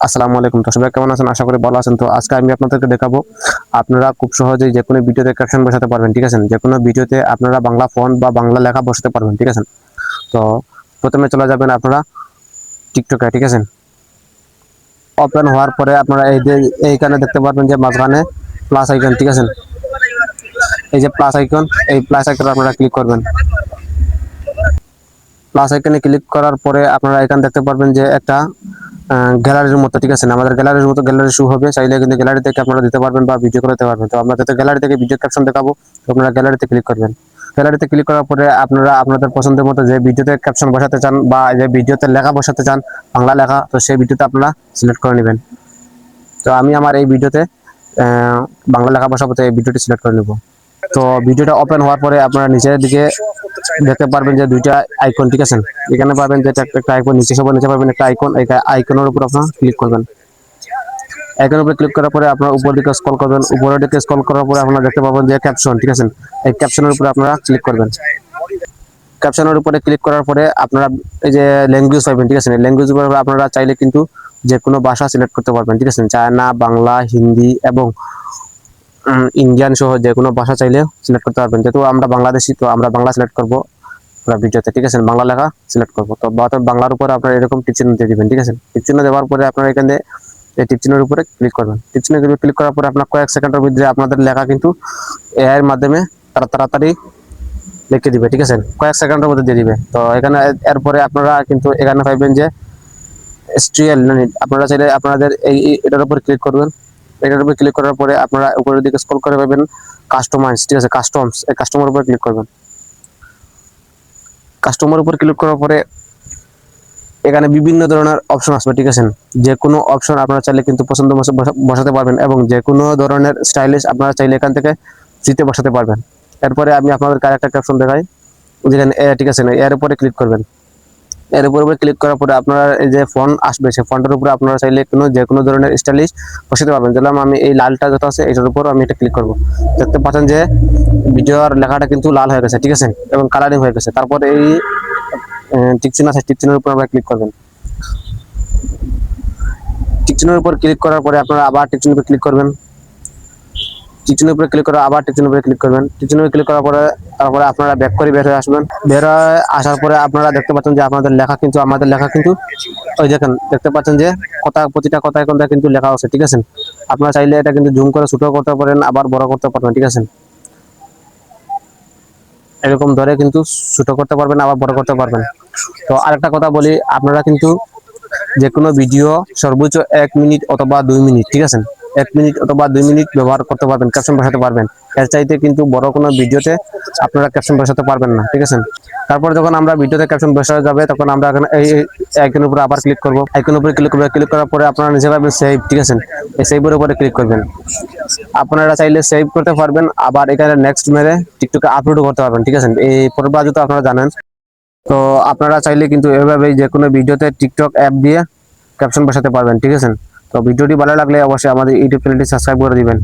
আসসালামু আলাইকুম। তো সবাই কেমন আছেন? আশা করি ভালো আছেন। তো আজকে আমি আপনাদেরকে দেখাবো আপনারা খুব সহজেই যেকোনো ভিডিওতে ক্যাপশন বসাতে পারবেন, ঠিক আছে? যেকোনো ভিডিওতে আপনারা বাংলা ফন্ট বা বাংলা লেখা বসাতে পারবেন, ঠিক আছে? তো প্রথমে চলে যাবেন আপনারা টিকটকে, ঠিক আছে? ওপেন হওয়ার পরে আপনারা এই যে এইখানে দেখতে পারবেন যে মাঝখানে প্লাস আইকন, ঠিক আছে? এই যে প্লাস আইকন, এই প্লাস আইকনে আপনারা ক্লিক করবেন। প্লাস আইকনে ক্লিক করার পরে আপনারা এখানে দেখতে পারবেন যে একটা গ্যালারির মতো, ঠিক আছে? আমাদের গ্যালারির মতো গ্যালারি শো হবে। চাইলে কিন্তু গ্যালারি থেকে আপনারা দিতে পারবেন বা ভিডিও করে দিতে পারবেন। তো আমরা যাতে গ্যালারি থেকে ভিডিও ক্যাপশন দেখাবো, তো আপনারা গ্যালারিতে ক্লিক করবেন। গ্যালারিতে ক্লিক করার পরে আপনারা আপনাদের পছন্দের মতো যে ভিডিওতে ক্যাপশন বসাতে চান বা যে ভিডিওতে লেখা বসাতে চান বাংলা লেখা, তো সেই ভিডিওতে আপনারা সিলেক্ট করে নেবেন। তো আমি আমার এই ভিডিওতে বাংলা লেখা বসাবো, তো এই ভিডিওটি সিলেক্ট করে নেব। তো ভিডিওটা ওপেন হওয়ার পরে আপনারা নিচের দিকে দেখতে পারবেন যে দুইটা আইকন, ঠিক আছে? এখানে পাবেন যে একটা আইকন, নিচে সবার নিচে পাবেন একটা আইকন। এই আইকনের উপর আপনারা ক্লিক করবেন। আইকনের উপরে ক্লিক করার পরে আপনারা উপরের দিকে স্ক্রল করবেন। উপরের দিকে স্ক্রল করার পরে আপনারা দেখতে পাবেন যে ক্যাপশন, ঠিক আছে? এই ক্যাপশনের উপরে আপনারা ক্লিক করবেন। ক্যাপশনের উপরে ক্লিক করার পরে আপনারা এই যে ল্যাঙ্গুয়েজ পাবেন, ঠিক আছে? ল্যাঙ্গুয়েজ উপরে আপনারা চাইলে কিন্তু যে কোনো ভাষা সিলেক্ট করতে পারবেন, ঠিক আছে? চায়না, বাংলা, হিন্দি এবং ইন্ডিয়ান সহ যে কোনো ভাষা চাইলে সিলেক্ট করতে পারবেন। যেহেতু আমরা বাংলাদেশি, তো আমরা বাংলা সিলেক্ট করবো ভিডিওতে, ঠিক আছে? বাংলা লেখা সিলেক্ট করবো। তো বাংলার উপরে আপনারা এরকম টিক চিহ্ন দিয়ে দিবেন, ঠিক আছে? টিক চিহ্ন দেওয়ার পরে আপনারা এখানে এই টিক চিহ্নের উপরে ক্লিক করবেন। টিক চিহ্ন ক্লিক করার পরে আপনার কয়েক সেকেন্ডের মধ্যে আপনাদের লেখা কিন্তু এআই এর মাধ্যমে তারা তাড়াতাড়ি লিখে দিবে, ঠিক আছে? কয়েক সেকেন্ডের মধ্যে দিয়ে দিবে। তো এখানে এরপরে আপনারা কিন্তু এখানে পাইবেন যে স্ট্রিয়াল, আপনারা চাইলে আপনাদের এটার উপর ক্লিক করবেন। এটার উপর ক্লিক করার পরে আপনারা উপরের দিকে স্ক্রল করে পাবেন কাস্টমাইজ, ঠিক আছে? কাস্টমস, এই কাস্টমার উপর ক্লিক করবেন। কাস্টমার উপর ক্লিক করার পরে এখানে বিভিন্ন ধরনের অপশন আসবে, ঠিক আছে? যে কোনো অপশন আপনারা চাইলে কিন্তু পছন্দ মতো বসাতে পারবেন এবং যে কোনো ধরনের স্টাইলিশ আপনারা চাইলে এখান থেকে ফ্রিতে বসাতে পারবেন। এরপরে আমি আপনাদের আরেকটা ক্যাপশন দেখাই, যেখানে ঠিক আছে, এর উপরে ক্লিক করবেন। এর উপরে ক্লিক করার পরে আপনারা এই যে ফন্ট আসবে, সেই ফন্টের উপরে আপনারা চাইলে যে কোনো ধরনের স্টাইলিশ বসাতে পারবেন। যেমন আমি এই লালটা যেটা আছে এটার উপর আমি এটা ক্লিক করব। দেখতে পাচ্ছেন যে ভিডিওর লেখাটা কিন্তু লাল হয়ে গেছে, ঠিক আছে? এবং কালারিং হয়ে গেছে। তারপর এই টিক চিহ্ন আছে, টিক চিহ্নের উপর আপনারা ক্লিক করবেন। টিক চিহ্নের উপর ক্লিক করার পরে আপনারা আবার টিক চিহ্নের উপর ক্লিক করবেন। টিক চিহ্নের উপরে ক্লিক করে আবার টিক চিহ্নের উপরে ক্লিক করবেন। টিক চিহ্নের উপরে ক্লিক করার পরে তারপরে আপনারা ব্যাক করে বের হয়ে আসবেন। বের হয়ে আসার পরে আপনারা দেখতে পাচ্ছেন যে আমাদের লেখা কিন্তু ওই দেখেন, দেখতে পাচ্ছেন যে প্রতিটা কথায় কোনটা কিন্তু লেখা আছে, ঠিক আছে? আপনারা চাইলে এটা কিন্তু জুম করে ছোট করতে পারেন, আবার বড় করতে পারবেন, ঠিক আছে? এরকম ধরে কিন্তু ছোট করতে পারবেন, আবার বড় করতে পারবেন। তো আরেকটা কথা বলি, আপনারা কিন্তু যে কোনো ভিডিও সর্বোচ্চ 1 মিনিট অথবা 2 মিনিট, ঠিক আছে? 1 মিনিট অথবা 2 মিনিট ব্যবহার করতে পারবেন, ক্যাপশন বসাতে পারবেন। এর চাইতে কিন্তু বড় কোনো ভিডিওতে আপনারা ক্যাপশন বসাতে পারবেন না, ঠিক আছে? তারপর যখন আমরা ভিডিওতে ক্যাপশন বসাতে যাবে তখন আমরা এখানে এই আইকনের উপরে আবার ক্লিক করব। আইকনের উপরে ক্লিক করার পরে আপনারা নিচে পাবেন সেভ, ঠিক আছে? এই সেভের উপরে ক্লিক করবেন। আপনারা চাইলে সেভ করতে পারবেন, আবার এখানে নেক্সট মেরে টিকটকে আপলোড করতে পারবেন, ঠিক আছে? এই পর্ব তো আপনারা জানেন। তো আপনারা চাইলে কিন্তু এভাবেই যে কোনো ভিডিওতে টিকটক অ্যাপ দিয়ে ক্যাপশন বসাতে পারবেন, ঠিক আছে? তো ভিডিওটি ভালো লাগলে অবশ্যই আমাদের ইউটিউব চ্যানেলটি সাবস্ক্রাইব করে দিবেন।